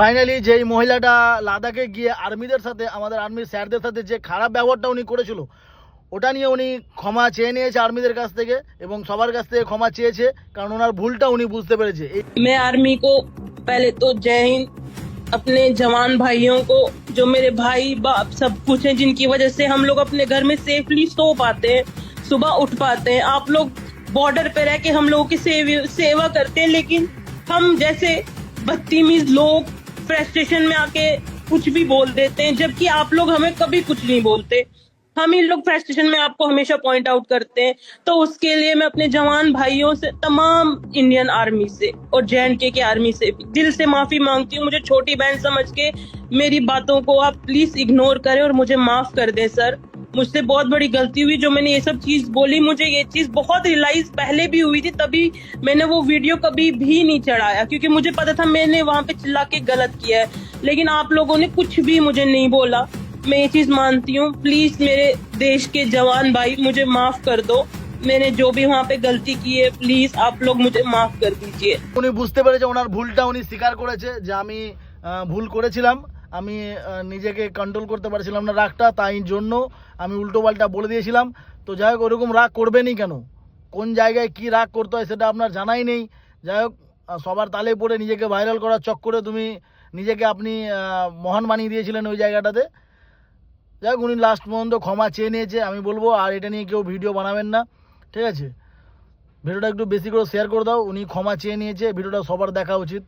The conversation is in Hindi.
ফাইনালি যেই মহিলাটা লাদাখে গিয়ে আর্মিদের সাথে, আমাদের আর্মির স্যারদের সাথে যে খারাপ ব্যবহারটা উনি করেছিল, ওটা নিয়ে উনি ক্ষমা চেয়ে নিয়েছে আর্মিদের কাছ থেকে এবং সবার কাছ থেকে ক্ষমা চেয়েছে, কারণ ওনার ভুলটা উনি বুঝতে পেরেছে। मैं आर्मी को पहले तो जय हिंद, अपने जवान भाइयों को, जो मेरे भाई बाप सब कुछ हैं, जिनकी वजह से हम लोग अपने घर में सेफली सो पाते हैं, सुबह उठ पाते हैं। आप लोग बॉर्डर पे रह के हम लोगों की सेवा करते हैं, लेकिन हम जैसे बदतमीज लोग फ्रस्ट्रेशन में आके कुछ भी बोल देते हैं, जबकि आप लोग हमें कभी कुछ नहीं बोलते। हम इन लोग फ्रस्ट्रेशन में आपको हमेशा पॉइंट आउट करते हैं। तो उसके लिए मैं अपने जवान भाइयों से, तमाम इंडियन आर्मी से और JNK के आर्मी से भी दिल से माफी मांगती हूँ। मुझे छोटी बहन समझ के मेरी बातों को आप प्लीज इग्नोर करें और मुझे माफ कर दें सर। मुझसे बहुत बड़ी गलती हुई जो मैंने ये सब चीज बोली। मुझे ये चीज बहुत रियलाइज पहले भी हुई थी, तभी मैंने वो वीडियो कभी भी नहीं चढ़ाया, क्योंकि मुझे पता था मैंने वहां पे चिल्ला के गलत किया है। लेकिन आप लोगों ने कुछ भी मुझे नहीं बोला। मैं ये चीज मानती हूँ। प्लीज मेरे देश के जवान भाई मुझे माफ कर दो। मैंने जो भी वहाँ पे गलती की है, प्लीज आप लोग मुझे माफ कर दीजिए। উনি বুঝতে পেরেছে, ওনার ভুলটা উনি স্বীকার করেছে যে আমি ভুল করেছিলাম, আমি নিজেকে কন্ট্রোল করতে পারছিলাম না রাগটা, তাই জন্য আমি উল্টো পাল্টা বলে দিয়েছিলাম। তো যাই হোক, ওরকম রাগ করবেনই কেন, কোন জায়গায় কি রাগ করতে হয় সেটা আপনার জানাই নেই। যাই হোক, সবার তালে পড়ে নিজেকে ভাইরাল করার চক্করে তুমি নিজেকে আপনি মহান বানিয়ে দিয়েছিলেন ওই জায়গাটাতে। যাই হোক, উনি লাস্ট পর্যন্ত ক্ষমা চেয়ে নিয়েছে। আমি বলবো আর এটা নিয়ে কেউ ভিডিও বানাবেন না, ঠিক আছে? ভিডিওটা একটু বেশি করে শেয়ার করে দাও। উনি ক্ষমা চেয়ে নিয়েছে, ভিডিওটা সবার দেখা উচিত।